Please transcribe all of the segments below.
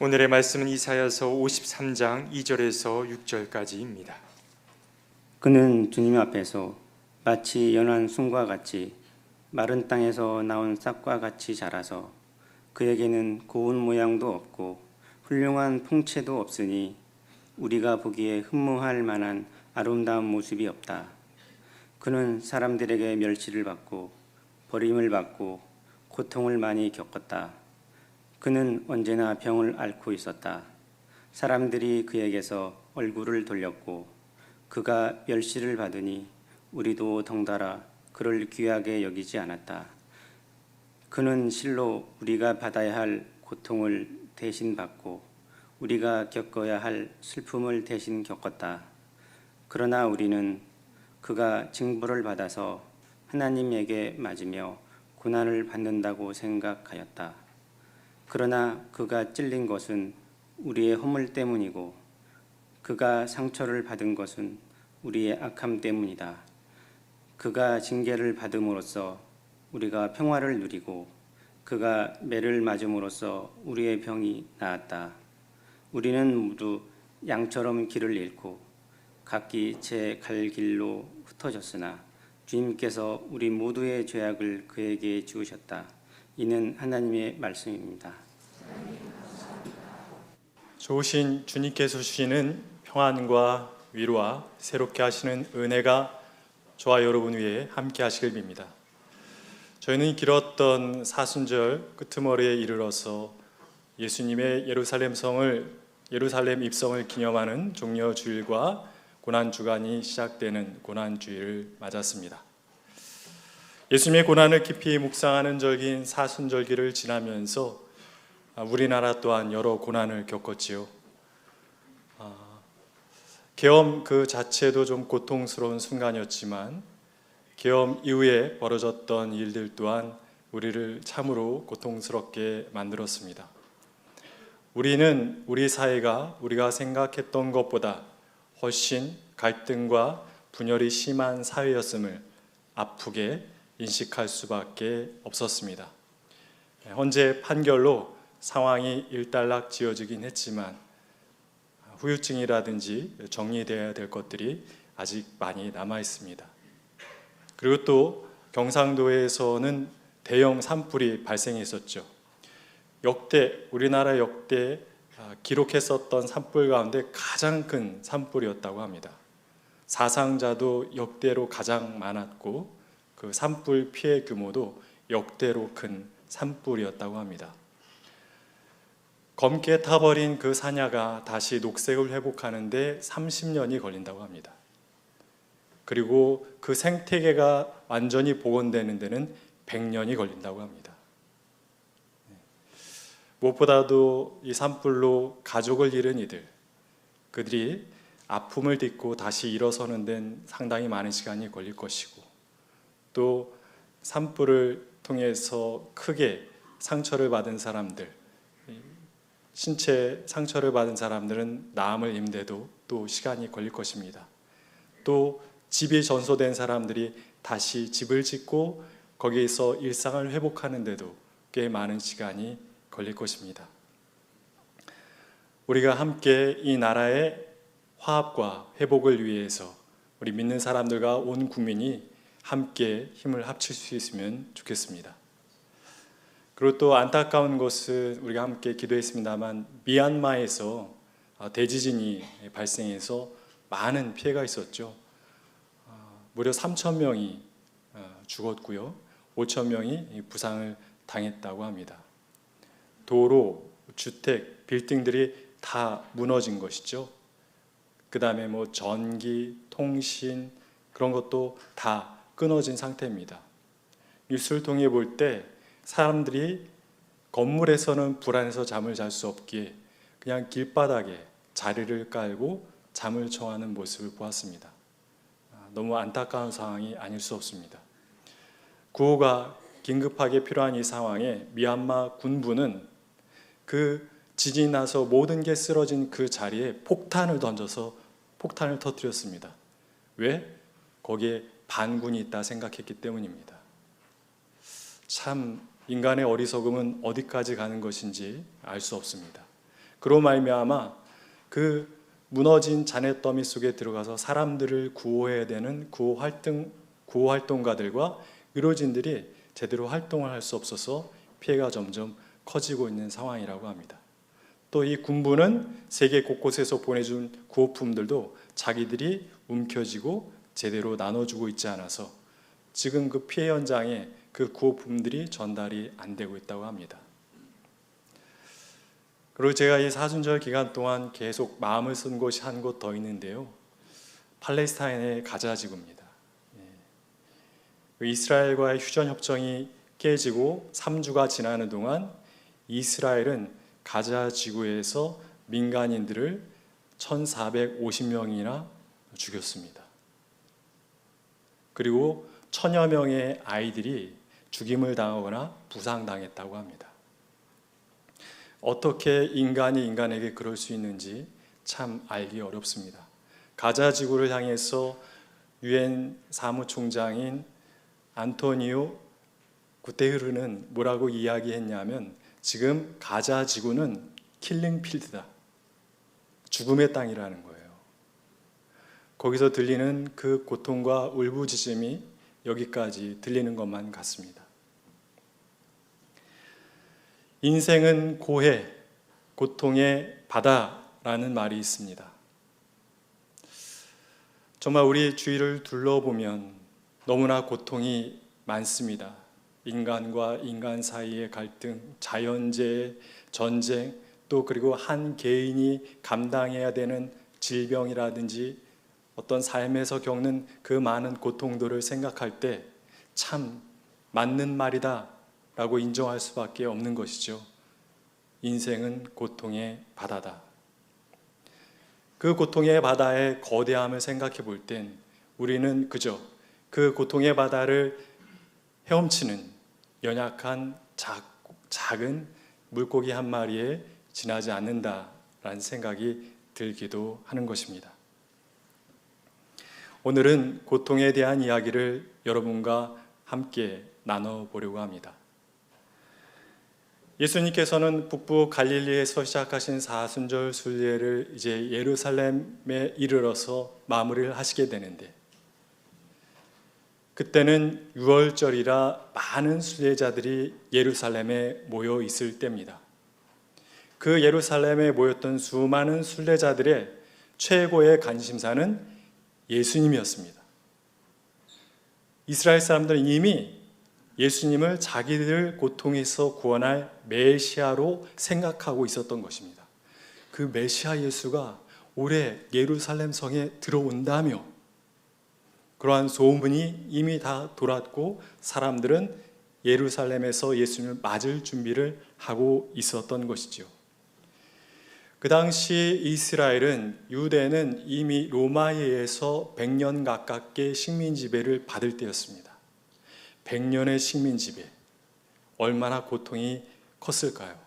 오늘의 말씀은 이사야서 53장 2절에서 6절까지입니다. 그는 주님 앞에서 마치 연한 순과 같이 마른 땅에서 나온 싹과 같이 자라서 그에게는 고운 모양도 없고 훌륭한 풍채도 없으니 우리가 보기에 흠모할 만한 아름다운 모습이 없다. 그는 사람들에게 멸시를 받고 버림을 받고 고통을 많이 겪었다. 그는 언제나 병을 앓고 있었다. 사람들이 그에게서 얼굴을 돌렸고 그가 멸시를 받으니 우리도 덩달아 그를 귀하게 여기지 않았다. 그는 실로 우리가 받아야 할 고통을 대신 받고 우리가 겪어야 할 슬픔을 대신 겪었다. 그러나 우리는 그가 징벌을 받아서 하나님에게 맞으며 고난을 받는다고 생각하였다. 그러나 그가 찔린 것은 우리의 허물 때문이고 그가 상처를 받은 것은 우리의 악함 때문이다. 그가 징계를 받음으로써 우리가 평화를 누리고 그가 매를 맞음으로써 우리의 병이 나았다. 우리는 모두 양처럼 길을 잃고 각기 제 갈 길로 흩어졌으나 주님께서 우리 모두의 죄악을 그에게 지우셨다. 이는 하나님의 말씀입니다. 좋으신 주님께서 주시는 평안과 위로와 새롭게 하시는 은혜가 저와 여러분 위에 함께 하시길 빕니다. 저희는 길었던 사순절 끄트머리에 이르러서 예수님의 예루살렘 입성을 기념하는 종려주일과 고난주간이 시작되는 고난주일을 맞았습니다. 예수님의 고난을 깊이 묵상하는 절기인 사순절기를 지나면서 우리나라 또한 여러 고난을 겪었지요. 계엄 그 자체도 좀 고통스러운 순간이었지만 계엄 이후에 벌어졌던 일들 또한 우리를 참으로 고통스럽게 만들었습니다. 우리는 우리 사회가 우리가 생각했던 것보다 훨씬 갈등과 분열이 심한 사회였음을 아프게 인식할 수밖에 없었습니다. 헌재 판결로 상황이 일단락 지어지긴 했지만 후유증이라든지 정리되어야 될 것들이 아직 많이 남아 있습니다. 그리고 또 경상도에서는 대형 산불이 발생했었죠. 우리나라 역대 기록했었던 산불 가운데 가장 큰 산불이었다고 합니다. 사상자도 역대로 가장 많았고 그 산불 피해 규모도 역대로 큰 산불이었다고 합니다. 검게 타버린 그 산야가 다시 녹색을 회복하는데 30년이 걸린다고 합니다. 그리고 그 생태계가 완전히 복원되는 데는 100년이 걸린다고 합니다. 무엇보다도 이 산불로 가족을 잃은 이들, 그들이 아픔을 딛고 다시 일어서는 데는 상당히 많은 시간이 걸릴 것이고 또 산불을 통해서 크게 상처를 받은 사람들, 신체 상처를 받은 사람들은 나음을 입는데도 또 시간이 걸릴 것입니다. 또 집이 전소된 사람들이 다시 집을 짓고 거기에서 일상을 회복하는 데도 꽤 많은 시간이 걸릴 것입니다. 우리가 함께 이 나라의 화합과 회복을 위해서 우리 믿는 사람들과 온 국민이 함께 힘을 합칠 수 있으면 좋겠습니다. 그리고 또 안타까운 것은 우리가 함께 기도했습니다만 미얀마에서 대지진이 발생해서 많은 피해가 있었죠. 무려 3,000명이 죽었고요. 5,000명이 부상을 당했다고 합니다. 도로, 주택, 빌딩들이 다 무너진 것이죠. 그 다음에 전기, 통신 그런 것도 다 끊어진 상태입니다. 뉴스를 통해 볼 때 사람들이 건물에서는 불안해서 잠을 잘 수 없기에 그냥 길바닥에 자리를 깔고 잠을 청하는 모습을 보았습니다. 너무 안타까운 상황이 아닐 수 없습니다. 구호가 긴급하게 필요한 이 상황에 미얀마 군부는 그 지진이 나서 모든 게 쓰러진 그 자리에 폭탄을 던져서 폭탄을 터뜨렸습니다. 왜? 거기에 반군이 있다 생각했기 때문입니다. 참 인간의 어리석음은 어디까지 가는 것인지 알 수 없습니다. 그로 말미암아 그 무너진 잔해더미 속에 들어가서 사람들을 구호해야 되는 구호 활동가들과 의료진들이 제대로 활동을 할 수 없어서 피해가 점점 커지고 있는 상황이라고 합니다. 또 이 군부는 세계 곳곳에서 보내준 구호품들도 자기들이 움켜쥐고 제대로 나눠주고 있지 않아서 지금 그 피해 현장에 그 구호품들이 전달이 안 되고 있다고 합니다. 그리고 제가 이 사순절 기간 동안 계속 마음을 쓴 곳이 한 곳 더 있는데요. 팔레스타인의 가자 지구입니다. 이스라엘과의 휴전 협정이 깨지고 3주가 지나는 동안 이스라엘은 가자 지구에서 민간인들을 1,450명이나 죽였습니다. 그리고 1,000여 명의 아이들이 죽임을 당하거나 부상당했다고 합니다. 어떻게 인간이 인간에게 그럴 수 있는지 참 알기 어렵습니다. 가자 지구를 향해서 유엔 사무총장인 안토니오 구테르는 뭐라고 이야기했냐면 지금 가자 지구는 킬링필드다. 죽음의 땅이라는 거예요. 거기서 들리는 그 고통과 울부짖음이 여기까지 들리는 것만 같습니다. 인생은 고해, 고통의 바다라는 말이 있습니다. 정말 우리 주위를 둘러보면 너무나 고통이 많습니다. 인간과 인간 사이의 갈등, 자연재해, 전쟁, 또 그리고 한 개인이 감당해야 되는 질병이라든지 어떤 삶에서 겪는 그 많은 고통들을 생각할 때 참 맞는 말이다 라고 인정할 수밖에 없는 것이죠. 인생은 고통의 바다다. 그 고통의 바다의 거대함을 생각해 볼 땐 우리는 그저 그 고통의 바다를 헤엄치는 연약한 작은 물고기 한 마리에 지나지 않는다라는 생각이 들기도 하는 것입니다. 오늘은 고통에 대한 이야기를 여러분과 함께 나눠보려고 합니다. 예수님께서는 북부 갈릴리에서 시작하신 사순절 순례를 이제 예루살렘에 이르러서 마무리를 하시게 되는데 그때는 6월절이라 많은 순례자들이 예루살렘에 모여 있을 때입니다. 그 예루살렘에 모였던 수많은 순례자들의 최고의 관심사는 예수님이었습니다. 이스라엘 사람들은 이미 예수님을 자기들 고통에서 구원할 메시아로 생각하고 있었던 것입니다. 그 메시아 예수가 올해 예루살렘 성에 들어온다며 그러한 소문이 이미 다 돌았고 사람들은 예루살렘에서 예수님을 맞을 준비를 하고 있었던 것이죠. 그 당시 이스라엘은 유대는 이미 로마에 의해서 100년 가깝게 식민 지배를 받을 때였습니다. 100년의 식민 지배, 얼마나 고통이 컸을까요?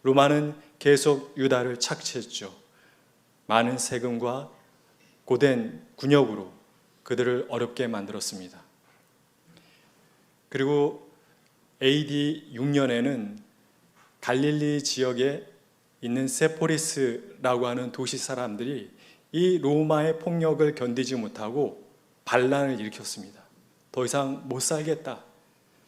로마는 계속 유다를 착취했죠. 많은 세금과 고된 군역으로 그들을 어렵게 만들었습니다. 그리고 AD 6년에는 갈릴리 지역에 있는 세포리스라고 하는 도시 사람들이 이 로마의 폭력을 견디지 못하고 반란을 일으켰습니다. 더 이상 못 살겠다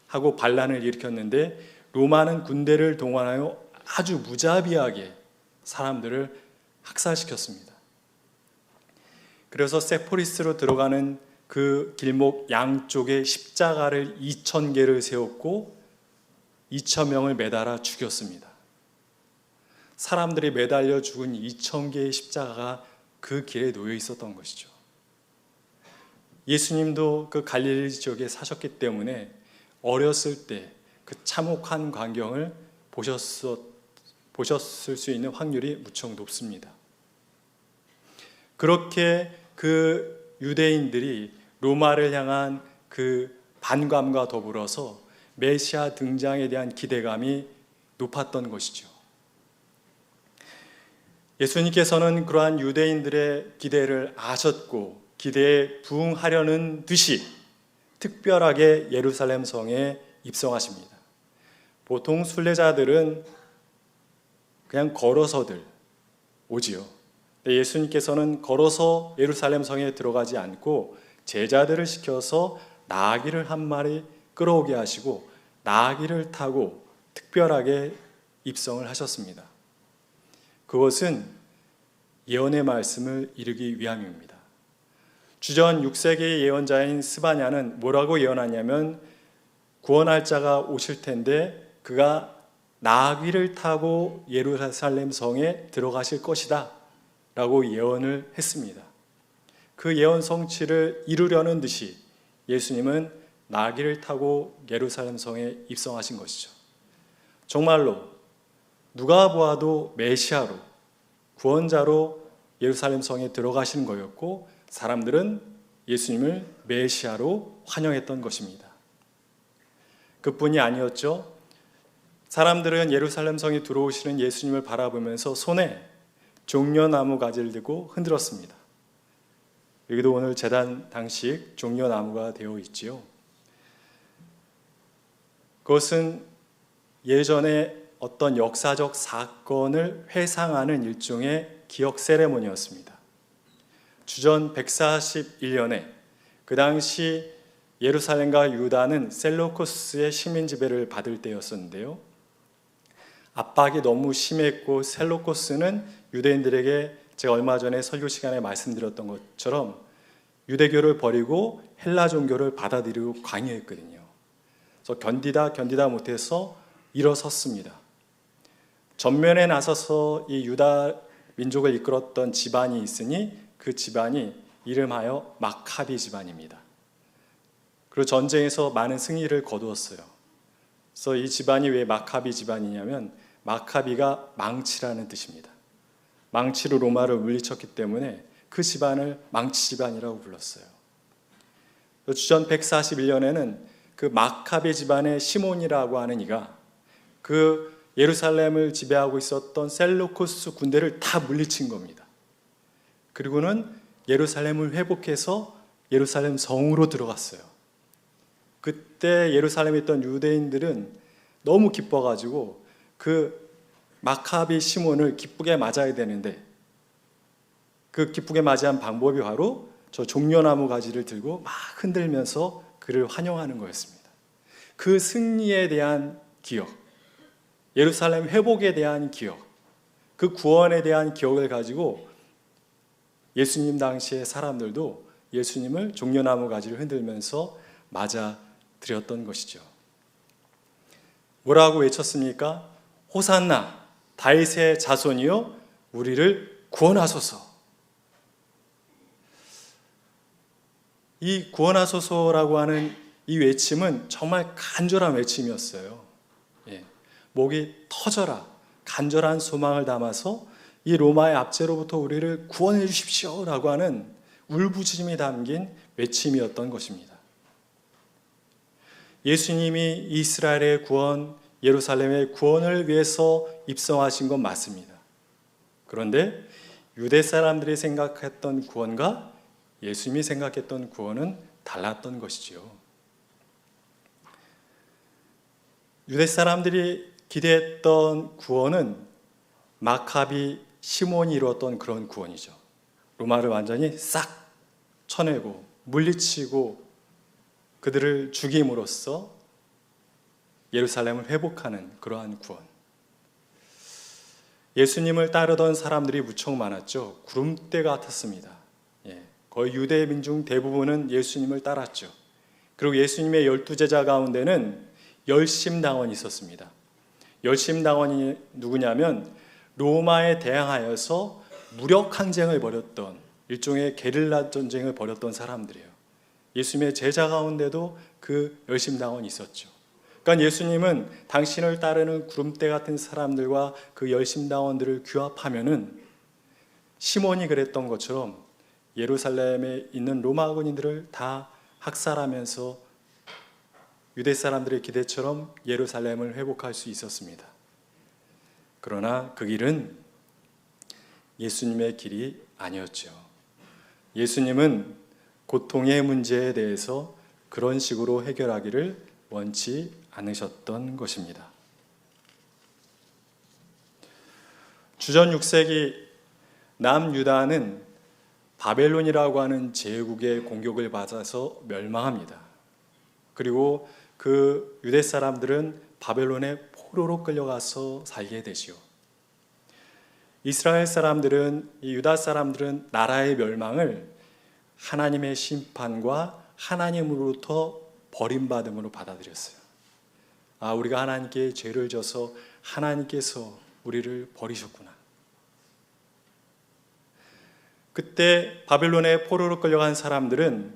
하고 반란을 일으켰는데 로마는 군대를 동원하여 아주 무자비하게 사람들을 학살시켰습니다. 그래서 세포리스로 들어가는 그 길목 양쪽에 십자가를 2,000개를 세웠고 2,000명을 매달아 죽였습니다. 사람들이 매달려 죽은 2,000개의 십자가가 그 길에 놓여 있었던 것이죠. 예수님도 그 갈릴리 지역에 사셨기 때문에 어렸을 때 그 참혹한 광경을 보셨을 수 있는 확률이 무척 높습니다. 그렇게 그 유대인들이 로마를 향한 그 반감과 더불어서 메시아 등장에 대한 기대감이 높았던 것이죠. 예수님께서는 그러한 유대인들의 기대를 아셨고 기대에 부응하려는 듯이 특별하게 예루살렘 성에 입성하십니다. 보통 순례자들은 그냥 걸어서들 오지요. 예수님께서는 걸어서 예루살렘 성에 들어가지 않고 제자들을 시켜서 나귀를 한 마리 끌어오게 하시고 나귀를 타고 특별하게 입성을 하셨습니다. 그것은 예언의 말씀을 이루기 위함입니다. 주전 6세기의 예언자인 스바냐는 뭐라고 예언하냐면 구원할 자가 오실 텐데 그가 나귀를 타고 예루살렘 성에 들어가실 것이다 라고 예언을 했습니다. 그 예언 성취를 이루려는 듯이 예수님은 나귀를 타고 예루살렘 성에 입성하신 것이죠. 정말로 누가 보아도 메시아로 구원자로 예루살렘 성에 들어가시는 거였고 사람들은 예수님을 메시아로 환영했던 것입니다. 그뿐이 아니었죠. 사람들은 예루살렘 성에 들어오시는 예수님을 바라보면서 손에 종려나무 가지를 들고 흔들었습니다. 여기도 오늘 제단 당식 종려나무가 되어 있지요. 그것은 예전에 어떤 역사적 사건을 회상하는 일종의 기억 세레모니였습니다. 주전 141년에 그 당시 예루살렘과 유다는 셀루쿠스의 식민 지배를 받을 때였었는데요. 압박이 너무 심했고 셀루쿠스는 유대인들에게 제가 얼마 전에 설교 시간에 말씀드렸던 것처럼 유대교를 버리고 헬라 종교를 받아들이고 강요했거든요. 그래서 견디다 못해서 일어섰습니다. 전면에 나서서 이 유다 민족을 이끌었던 집안이 있으니 그 집안이 이름하여 마카비 집안입니다. 그리고 전쟁에서 많은 승리를 거두었어요. 그래서 이 집안이 왜 마카비 집안이냐면 마카비가 망치라는 뜻입니다. 망치로 로마를 물리쳤기 때문에 그 집안을 망치 집안이라고 불렀어요. 주전 141년에는 그 마카비 집안의 시몬이라고 하는 이가 그 예루살렘을 지배하고 있었던 셀루쿠스 군대를 다 물리친 겁니다. 그리고는 예루살렘을 회복해서 예루살렘 성으로 들어갔어요. 그때 예루살렘에 있던 유대인들은 너무 기뻐가지고 그 마카비 시몬을 기쁘게 맞아야 되는데 그 기쁘게 맞이한 방법이 바로 저 종려나무 가지를 들고 막 흔들면서 그를 환영하는 거였습니다. 그 승리에 대한 기억, 예루살렘 회복에 대한 기억, 그 구원에 대한 기억을 가지고 예수님 당시의 사람들도 예수님을 종려나무 가지를 흔들면서 맞아 드렸던 것이죠. 뭐라고 외쳤습니까? 호산나 다윗의 자손이여 우리를 구원하소서. 이 구원하소서라고 하는 이 외침은 정말 간절한 외침이었어요. 목이 터져라 간절한 소망을 담아서 이 로마의 압제로부터 우리를 구원해 주십시오 라고 하는 울부짖음이 담긴 외침이었던 것입니다. 예수님이 이스라엘의 구원, 예루살렘의 구원을 위해서 입성하신 건 맞습니다. 그런데 유대 사람들이 생각했던 구원과 예수님이 생각했던 구원은 달랐던 것이지요. 유대 사람들이 기대했던 구원은 마카비 시몬이 이루었던 그런 구원이죠. 로마를 완전히 싹 쳐내고 물리치고 그들을 죽임으로써 예루살렘을 회복하는 그러한 구원. 예수님을 따르던 사람들이 무척 많았죠. 구름대 같았습니다. 거의 유대 민중 대부분은 예수님을 따랐죠. 그리고 예수님의 12제자 가운데는 열심당원이 있었습니다. 열심당원이 누구냐면 로마에 대항하여서 무력 항쟁을 벌였던 일종의 게릴라 전쟁을 벌였던 사람들이에요. 예수님의 제자 가운데도 그 열심당원이 있었죠. 그러니까 예수님은 당신을 따르는 구름대 같은 사람들과 그 열심당원들을 규합하면은 시몬이 그랬던 것처럼 예루살렘에 있는 로마 군인들을 다 학살하면서 유대 사람들의 기대처럼 예루살렘을 회복할 수 있었습니다. 그러나 그 길은 예수님의 길이 아니었죠. 예수님은 고통의 문제에 대해서 그런 식으로 해결하기를 원치 않으셨던 것입니다. 주전 6세기 남유다는 바벨론이라고 하는 제국의 공격을 받아서 멸망합니다. 그리고 그 유대 사람들은 바벨론의 포로로 끌려가서 살게 되지요. 이스라엘 사람들은, 이 유다 사람들은 나라의 멸망을 하나님의 심판과 하나님으로부터 버림받음으로 받아들였어요. 우리가 하나님께 죄를 져서 하나님께서 우리를 버리셨구나. 그때 바벨론의 포로로 끌려간 사람들은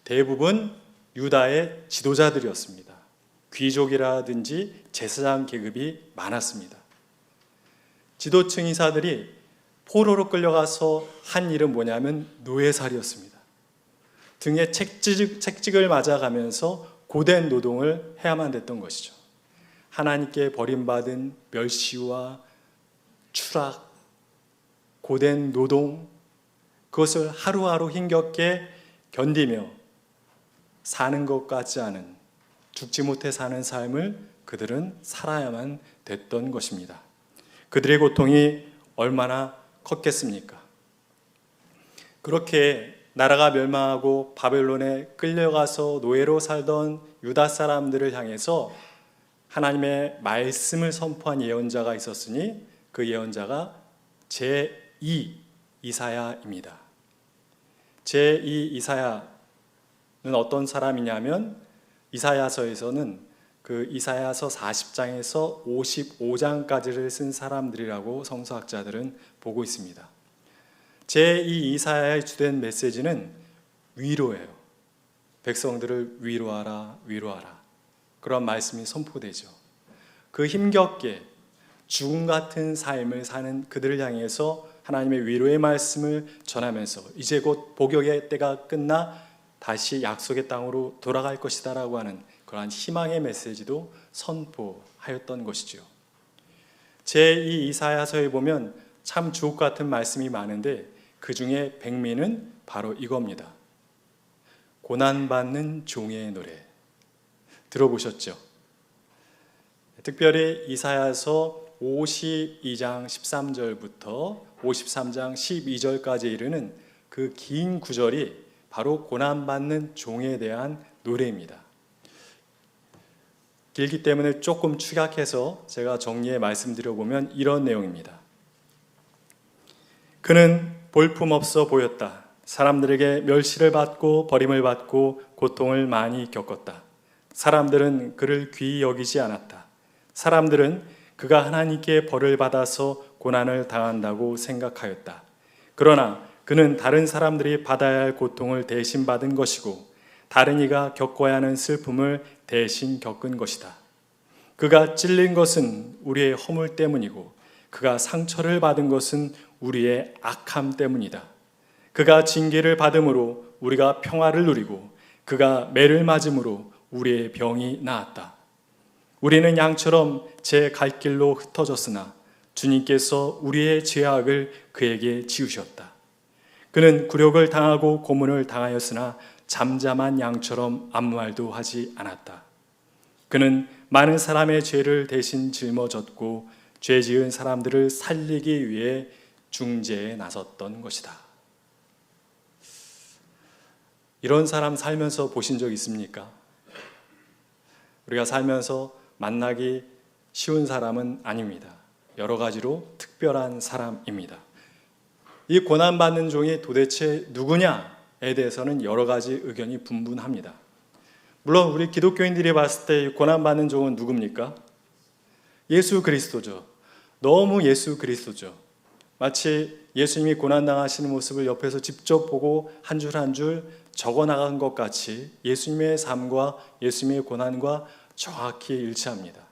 대부분 유다의 지도자들이었습니다. 귀족이라든지 제사장 계급이 많았습니다. 지도층 인사들이 포로로 끌려가서 한 일은 뭐냐면 노예살이였습니다. 등에 책직을 맞아가면서 고된 노동을 해야만 됐던 것이죠. 하나님께 버림받은 멸시와 추락, 고된 노동, 그것을 하루하루 힘겹게 견디며 사는 것 같지 않은, 죽지 못해 사는 삶을 그들은 살아야만 됐던 것입니다. 그들의 고통이 얼마나 컸겠습니까? 그렇게 나라가 멸망하고 바벨론에 끌려가서 노예로 살던 유다 사람들을 향해서 하나님의 말씀을 선포한 예언자가 있었으니 그 예언자가 제2 이사야입니다. 제2 이사야는 어떤 사람이냐면 이사야서에서는 그 이사야서 40장에서 55장까지를 쓴 사람들이라고 성서학자들은 보고 있습니다. 제2 이사야의 주된 메시지는 위로예요. 백성들을 위로하라, 위로하라. 그런 말씀이 선포되죠. 그 힘겹게 죽음 같은 삶을 사는 그들을 향해서 하나님의 위로의 말씀을 전하면서 이제 곧 복역의 때가 끝나 다시 약속의 땅으로 돌아갈 것이다 라고 하는 그러한 희망의 메시지도 선포하였던 것이죠. 제2 이사야서에 보면 참 주옥 같은 말씀이 많은데 그 중에 백미는 바로 이겁니다. 고난받는 종의 노래. 들어보셨죠? 특별히 이사야서 52장 13절부터 53장 12절까지 이르는 그 긴 구절이 바로 고난받는 종에 대한 노래입니다. 길기 때문에 조금 축약해서 제가 정리해 말씀드려보면 이런 내용입니다. 그는 볼품없어 보였다. 사람들에게 멸시를 받고 버림을 받고 고통을 많이 겪었다. 사람들은 그를 귀히 여기지 않았다. 사람들은 그가 하나님께 벌을 받아서 고난을 당한다고 생각하였다. 그러나 그는 다른 사람들이 받아야 할 고통을 대신 받은 것이고 다른 이가 겪어야 하는 슬픔을 대신 겪은 것이다. 그가 찔린 것은 우리의 허물 때문이고 그가 상처를 받은 것은 우리의 악함 때문이다. 그가 징계를 받음으로 우리가 평화를 누리고 그가 매를 맞음으로 우리의 병이 나았다. 우리는 양처럼 제 갈 길로 흩어졌으나 주님께서 우리의 죄악을 그에게 지우셨다. 그는 굴욕을 당하고 고문을 당하였으나 잠잠한 양처럼 아무 말도 하지 않았다. 그는 많은 사람의 죄를 대신 짊어졌고 죄 지은 사람들을 살리기 위해 중재에 나섰던 것이다. 이런 사람 살면서 보신 적 있습니까? 우리가 살면서 만나기 쉬운 사람은 아닙니다. 여러 가지로 특별한 사람입니다. 이 고난받는 종이 도대체 누구냐에 대해서는 여러 가지 의견이 분분합니다. 물론 우리 기독교인들이 봤을 때 고난받는 종은 누굽니까? 예수 그리스도죠. 너무 예수 그리스도죠. 마치 예수님이 고난당하시는 모습을 옆에서 직접 보고 한 줄 한 줄 적어나간 것 같이 예수님의 삶과 예수님의 고난과 정확히 일치합니다.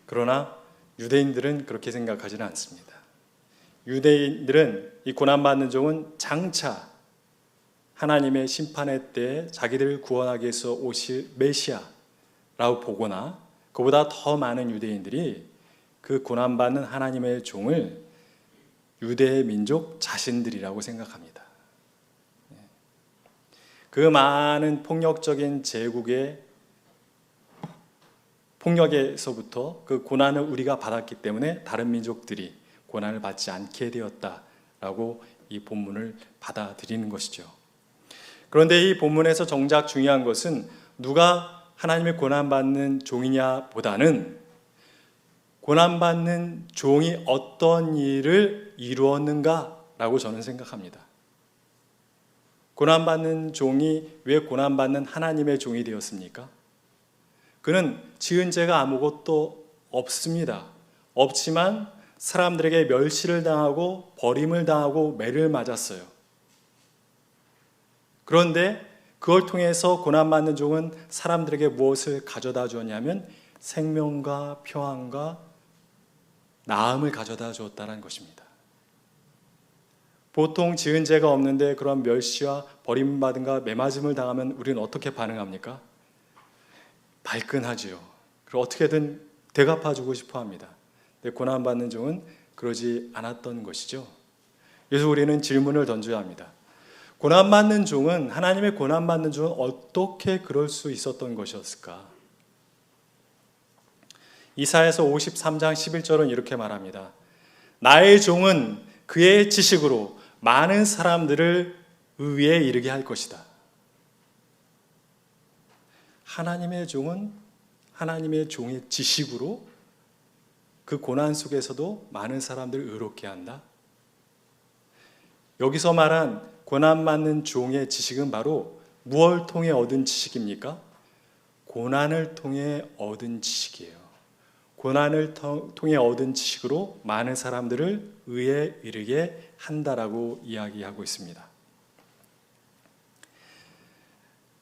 그러나 유대인들은 그렇게 생각하지는 않습니다. 유대인들은 이 고난받는 종은 장차 하나님의 심판의 때 자기들을 구원하기 위해서 오실 메시아라고 보거나 그보다 더 많은 유대인들이 그 고난받는 하나님의 종을 유대 민족 자신들이라고 생각합니다. 그 많은 폭력적인 제국의 폭력에서부터 그 고난을 우리가 받았기 때문에 다른 민족들이 고난을 받지 않게 되었다 라고 이 본문을 받아들이는 것이죠. 그런데 이 본문에서 정작 중요한 것은 누가 하나님의 고난받는 종이냐 보다는 고난받는 종이 어떤 일을 이루었는가라고 저는 생각합니다. 고난받는 종이 왜 고난받는 하나님의 종이 되었습니까? 그는 지은 죄가 아무것도 없습니다. 없지만 사람들에게 멸시를 당하고 버림을 당하고 매를 맞았어요. 그런데 그걸 통해서 고난받는 종은 사람들에게 무엇을 가져다 주었냐면 생명과 평안과 나음을 가져다 주었다는 것입니다. 보통 지은 죄가 없는데 그런 멸시와 버림받음과 매맞음을 당하면 우리는 어떻게 반응합니까? 발끈하지요. 그리고 어떻게든 대갚아주고 싶어 합니다. 근데 고난받는 종은 그러지 않았던 것이죠. 그래서 우리는 질문을 던져야 합니다. 고난받는 종은, 하나님의 고난받는 종은 어떻게 그럴 수 있었던 것이었을까? 이사야서 53장 11절은 이렇게 말합니다. 나의 종은 그의 지식으로 많은 사람들을 의에 이르게 할 것이다. 하나님의 종은 하나님의 종의 지식으로 그 고난 속에서도 많은 사람들을 의롭게 한다. 여기서 말한 고난받는 종의 지식은 바로 무엇을 통해 얻은 지식입니까? 고난을 통해 얻은 지식이에요. 고난을 통해 얻은 지식으로 많은 사람들을 의에 이르게 한다라고 이야기하고 있습니다.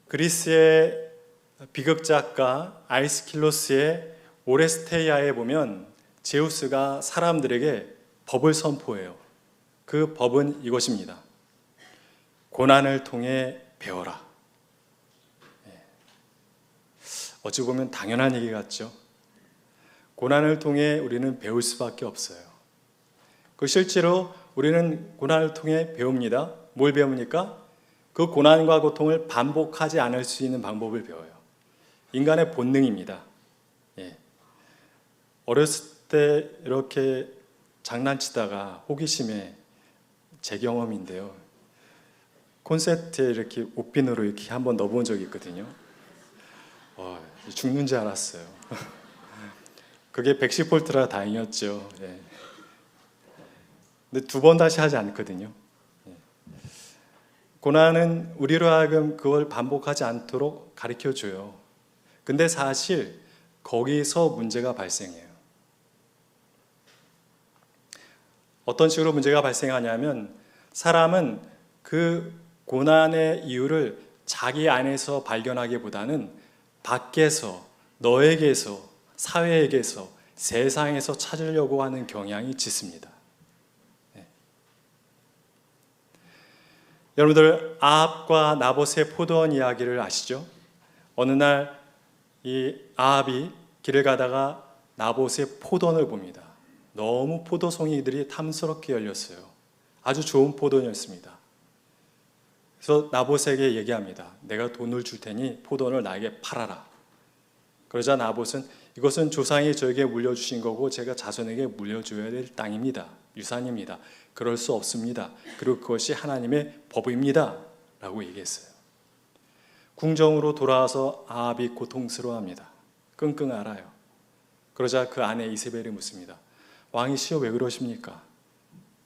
그리스의 비극작가 아이스킬로스의 오레스테이아에 보면 제우스가 사람들에게 법을 선포해요. 그 법은 이것입니다. 고난을 통해 배워라. 어찌 보면 당연한 얘기 같죠? 고난을 통해 우리는 배울 수밖에 없어요. 그 실제로 우리는 고난을 통해 배웁니다. 뭘 배웁니까? 그 고난과 고통을 반복하지 않을 수 있는 방법을 배워요. 인간의 본능입니다. 어렸을 때 이렇게 장난치다가 호기심에 제 경험인데요. 콘센트에 이렇게 옷비누로 이렇게 한번 넣어본 적이 있거든요. 죽는 줄 알았어요. 그게 110볼트라 다행이었죠. 근데 두 번 다시 하지 않거든요. 고난은 우리로 하여금 그걸 반복하지 않도록 가르쳐줘요. 근데 사실 거기서 문제가 발생해요. 어떤 식으로 문제가 발생하냐면 사람은 그 고난의 이유를 자기 안에서 발견하기보다는 밖에서, 너에게서, 사회에게서, 세상에서 찾으려고 하는 경향이 짙습니다. 여러분들 아합과 나봇의 포도원 이야기를 아시죠? 어느 날 이 아합이 길을 가다가 나봇의 포도원을 봅니다. 너무 포도송이들이 탐스럽게 열렸어요. 아주 좋은 포도원이었습니다. 그래서 나봇에게 얘기합니다. 내가 돈을 줄 테니 포도원을 나에게 팔아라. 그러자 나봇은 이것은 조상이 저에게 물려주신 거고 제가 자손에게 물려줘야 될 땅입니다. 유산입니다. 그럴 수 없습니다. 그리고 그것이 하나님의 법입니다. 라고 얘기했어요. 궁정으로 돌아와서 아합이 고통스러워합니다. 끙끙 앓아요. 그러자 그 아내 이세벨이 묻습니다. 왕이시여 왜 그러십니까?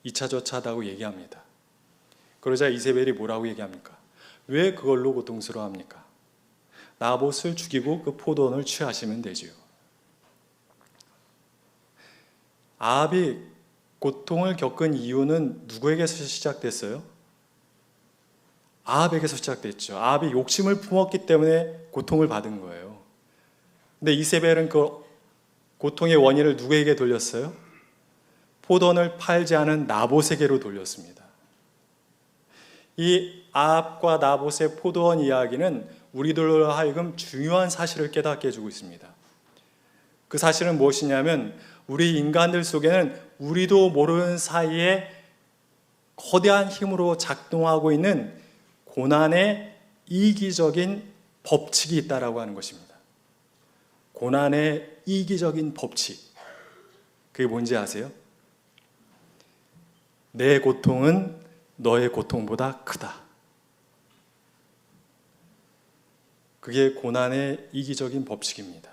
이차저차하다고 얘기합니다. 그러자 이세벨이 뭐라고 얘기합니까? 왜 그걸로 고통스러워합니까? 나봇을 죽이고 그 포도원을 취하시면 되지요. 아합이 고통을 겪은 이유는 누구에게서 시작됐어요? 아합에게서 시작됐죠. 아합이 욕심을 품었기 때문에 고통을 받은 거예요. 근데 이세벨은 그 고통의 원인을 누구에게 돌렸어요? 포도원을 팔지 않은 나봇에게로 돌렸습니다. 이 아합과 나봇의 포도원 이야기는 우리들로 하여금 중요한 사실을 깨닫게 해주고 있습니다. 그 사실은 무엇이냐면 우리 인간들 속에는 우리도 모르는 사이에 거대한 힘으로 작동하고 있는 고난의 이기적인 법칙이 있다라고 하는 것입니다. 고난의 이기적인 법칙. 그게 뭔지 아세요? 내 고통은 너의 고통보다 크다. 그게 고난의 이기적인 법칙입니다.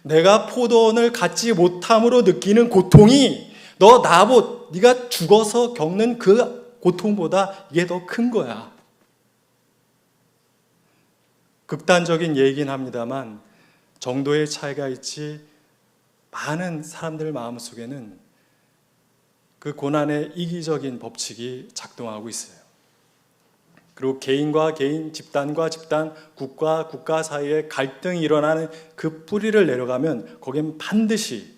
내가 포도원을 갖지 못함으로 느끼는 고통이 네가 죽어서 겪는 그 고통보다 이게 더 큰 거야. 극단적인 얘기긴 합니다만 정도의 차이가 있지 많은 사람들 마음속에는 그 고난의 이기적인 법칙이 작동하고 있어요. 그리고 개인과 개인, 집단과 집단, 국가와 국가 사이에 갈등이 일어나는 그 뿌리를 내려가면 거기엔 반드시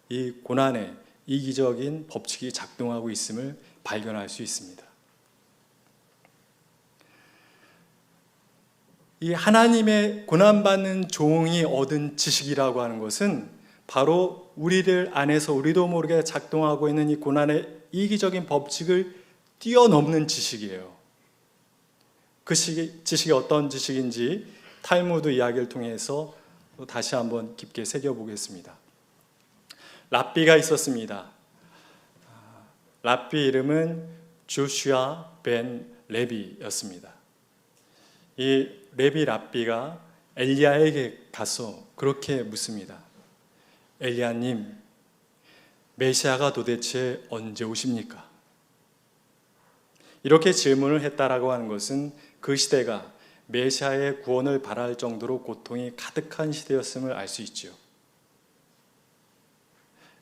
이 고난의 이기적인 법칙이 작동하고 있음을 발견할 수 있습니다. 이 하나님의 고난받는 종이 얻은 지식이라고 하는 것은 바로 우리들 안에서 우리도 모르게 작동하고 있는 이 고난의 이기적인 법칙을 뛰어넘는 지식이에요. 그 지식이 어떤 지식인지 탈무드 이야기를 통해서 다시 한번 깊게 새겨보겠습니다. 랍비가 있었습니다. 랍비 이름은 조슈아 벤 레비였습니다. 이 레비 랍비가 엘리야에게 가서 그렇게 묻습니다. 엘리야님, 메시아가 도대체 언제 오십니까? 이렇게 질문을 했다라고 하는 것은 그 시대가 메시아의 구원을 바랄 정도로 고통이 가득한 시대였음을 알 수 있지요.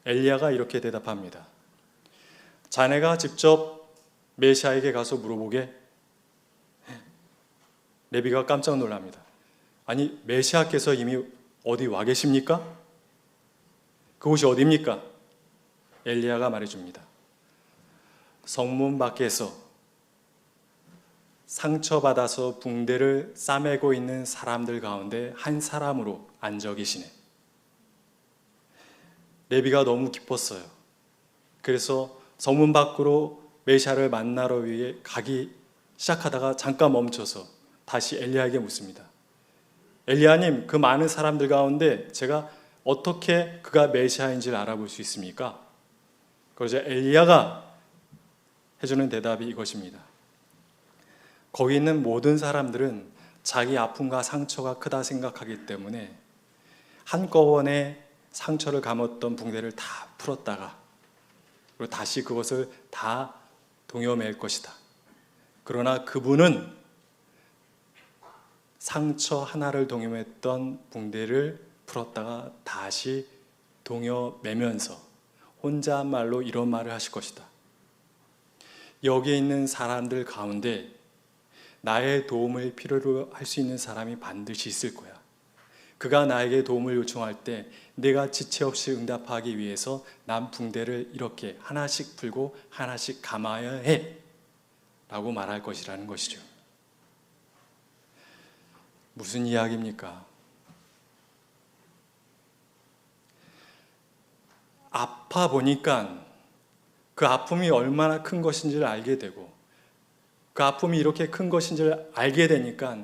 엘리야가 이렇게 대답합니다. 자네가 직접 메시아에게 가서 물어보게? 레비가 깜짝 놀랍니다. 아니, 메시아께서 이미 어디 와 계십니까? 그곳이 어디입니까? 엘리야가 말해줍니다. 성문 밖에서 상처받아서 붕대를 싸매고 있는 사람들 가운데 한 사람으로 앉아 계시네. 레비가 너무 기뻤어요. 그래서 성문 밖으로 메시아를 만나러 위해 가기 시작하다가 잠깐 멈춰서 다시 엘리야에게 묻습니다. 엘리야님, 그 많은 사람들 가운데 제가 어떻게 그가 메시아인지를 알아볼 수 있습니까? 그러자 엘리야가 해주는 대답이 이것입니다. 거기 있는 모든 사람들은 자기 아픔과 상처가 크다 생각하기 때문에 한꺼번에 상처를 감았던 붕대를 다 풀었다가 그리고 다시 그것을 다 동여맬 것이다. 그러나 그분은 상처 하나를 동여맸던 붕대를 풀었다가 다시 동여매면서 혼잣말로 이런 말을 하실 것이다. 여기에 있는 사람들 가운데 나의 도움을 필요로 할 수 있는 사람이 반드시 있을 거야. 그가 나에게 도움을 요청할 때 내가 지체 없이 응답하기 위해서 난 붕대를 이렇게 하나씩 풀고 하나씩 감아야 해 라고 말할 것이라는 것이죠. 무슨 이야기입니까? 아파 보니까 그 아픔이 얼마나 큰 것인지를 알게 되고 그 아픔이 이렇게 큰 것인지를 알게 되니까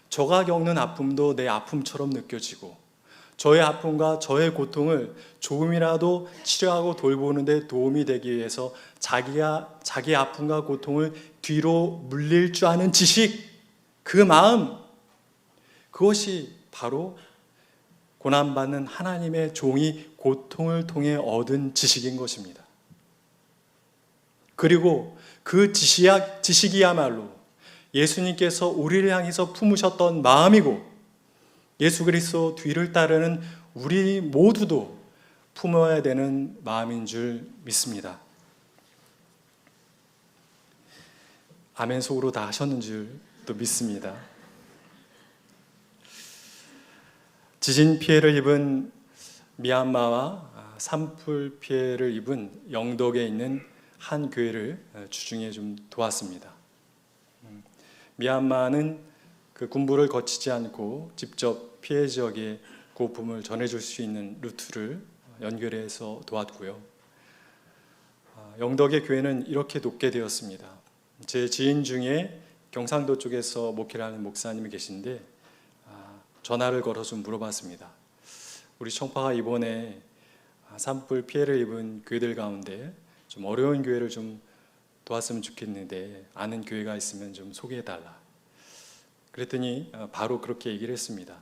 저가 겪는 아픔도 내 아픔처럼 느껴지고 저의 아픔과 저의 고통을 조금이라도 치료하고 돌보는 데 도움이 되기 위해서 자기 아픔과 고통을 뒤로 물릴 줄 아는 지식, 그 마음, 그것이 바로 고난받는 하나님의 종이 고통을 통해 얻은 지식인 것입니다. 그리고 그 지식이야말로 예수님께서 우리를 향해서 품으셨던 마음이고 예수 그리스도 뒤를 따르는 우리 모두도 품어야 되는 마음인 줄 믿습니다. 아멘 속으로 다 하셨는 줄도 믿습니다. 지진 피해를 입은 미얀마와 산불 피해를 입은 영덕에 있는 한 교회를 주중에 좀 도왔습니다. 미얀마는 그 군부를 거치지 않고 직접 피해 지역에 구호품을 전해줄 수 있는 루트를 연결해서 도왔고요. 영덕의 교회는 이렇게 돕게 되었습니다. 제 지인 중에 경상도 쪽에서 목회를 하는 목사님이 계신데 전화를 걸어서 물어봤습니다. 우리 청파가 이번에 산불 피해를 입은 교회들 가운데 좀 어려운 교회를 좀 도왔으면 좋겠는데 아는 교회가 있으면 좀 소개해달라. 그랬더니 바로 그렇게 얘기를 했습니다.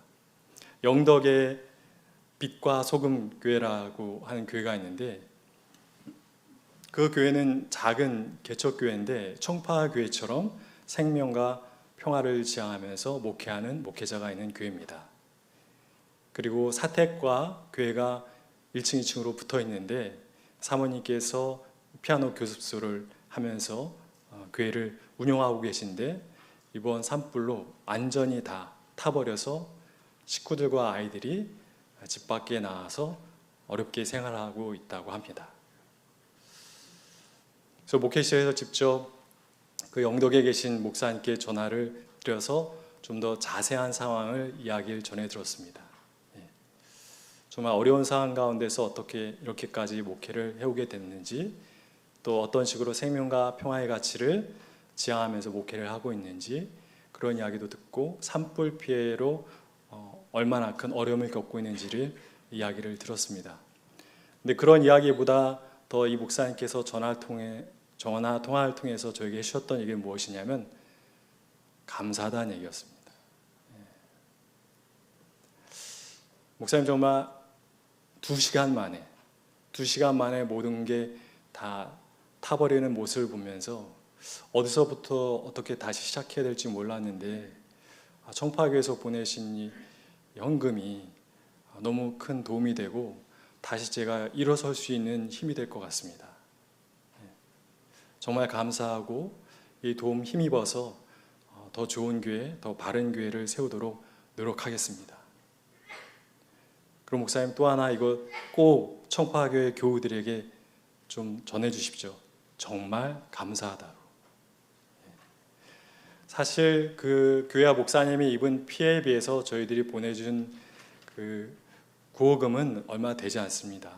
영덕에 빛과 소금 교회라고 하는 교회가 있는데 그 교회는 작은 개척교회인데 청파교회처럼 생명과 평화를 지향하면서 목회하는 목회자가 있는 교회입니다. 그리고 사택과 교회가 1층, 2층으로 붙어 있는데 사모님께서 피아노 교습소를 하면서 교회를 운영하고 계신데 이번 산불로 완전히 다 타버려서 식구들과 아이들이 집 밖에 나와서 어렵게 생활하고 있다고 합니다. 그래서 목회실에서 직접 그 영덕에 계신 목사님께 전화를 드려서 좀 더 자세한 상황을 이야기를 전해 들었습니다. 정말 어려운 상황 가운데서 어떻게 이렇게까지 목회를 해오게 됐는지, 또 어떤 식으로 생명과 평화의 가치를 지향하면서 목회를 하고 있는지 그런 이야기도 듣고 산불 피해로 얼마나 큰 어려움을 겪고 있는지를 이야기를 들었습니다. 근데 그런 이야기보다 더 이 목사님께서 전화 통화를 통해서 저에게 해주셨던 얘기는 무엇이냐면 감사하다는 얘기였습니다. 목사님 정말 2시간 만에 모든 게 다 타버리는 모습을 보면서 어디서부터 어떻게 다시 시작해야 될지 몰랐는데 청파교에서 보내신 이 헌금이 너무 큰 도움이 되고 다시 제가 일어설 수 있는 힘이 될 것 같습니다. 정말 감사하고 이 도움 힘입어서 더 좋은 교회, 더 바른 교회를 세우도록 노력하겠습니다. 그럼 목사님 또 하나 이거 꼭 청파교회 교우들에게 좀 전해주십시오. 정말 감사하다고. 사실 그 교회와 목사님이 입은 피해에 비해서 저희들이 보내준 그 구호금은 얼마 되지 않습니다.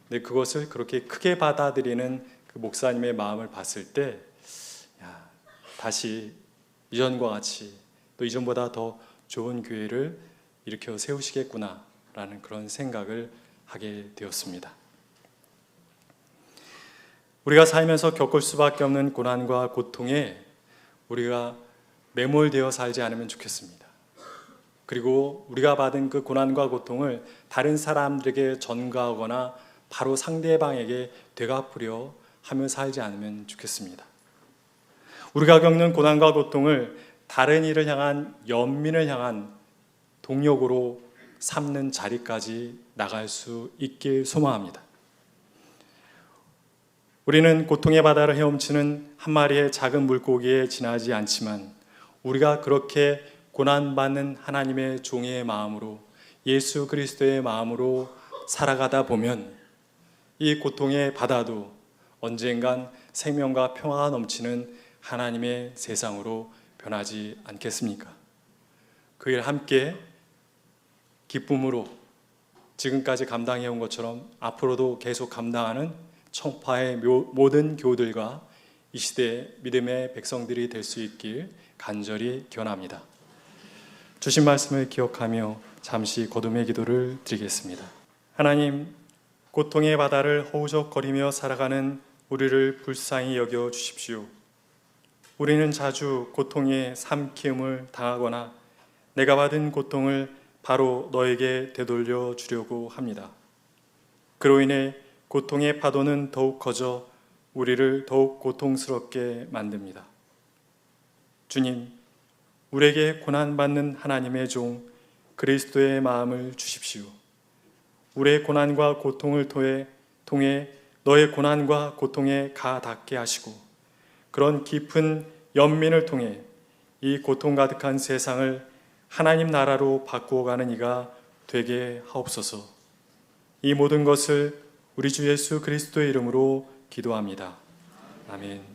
근데 그것을 그렇게 크게 받아들이는 그 목사님의 마음을 봤을 때 다시 이전과 같이 또 이전보다 더 좋은 교회를 일으켜 세우시겠구나라는 그런 생각을 하게 되었습니다. 우리가 살면서 겪을 수밖에 없는 고난과 고통에 우리가 매몰되어 살지 않으면 좋겠습니다. 그리고 우리가 받은 그 고난과 고통을 다른 사람들에게 전가하거나 바로 상대방에게 되갚으려 하며 살지 않으면 좋겠습니다. 우리가 겪는 고난과 고통을 다른 이를 향한 연민을 향한 동력으로 삼는 자리까지 나갈 수 있길 소망합니다. 우리는 고통의 바다를 헤엄치는 한 마리의 작은 물고기에 지나지 않지만 우리가 그렇게 고난받는 하나님의 종의 마음으로 예수 그리스도의 마음으로 살아가다 보면 이 고통의 바다도 언젠간 생명과 평화가 넘치는 하나님의 세상으로 변하지 않겠습니까? 그 일 함께 기쁨으로 지금까지 감당해온 것처럼 앞으로도 계속 감당하는 청파의 모든 교우들과 이 시대의 믿음의 백성들이 될 수 있길 간절히 기원합니다. 주신 말씀을 기억하며 잠시 거듭의 기도를 드리겠습니다. 하나님, 고통의 바다를 허우적거리며 살아가는 우리를 불쌍히 여겨 주십시오. 우리는 자주 고통의 삼키움을 당하거나 내가 받은 고통을 바로 너에게 되돌려 주려고 합니다. 그로 인해 고통의 파도는 더욱 커져 우리를 더욱 고통스럽게 만듭니다. 주님, 우리에게 고난받는 하나님의 종 그리스도의 마음을 주십시오. 우리의 고난과 고통을 통해 너의 고난과 고통에 가 닿게 하시고 그런 깊은 연민을 통해 이 고통 가득한 세상을 하나님 나라로 바꾸어가는 이가 되게 하옵소서. 이 모든 것을 우리 주 예수 그리스도의 이름으로 기도합니다. 아멘.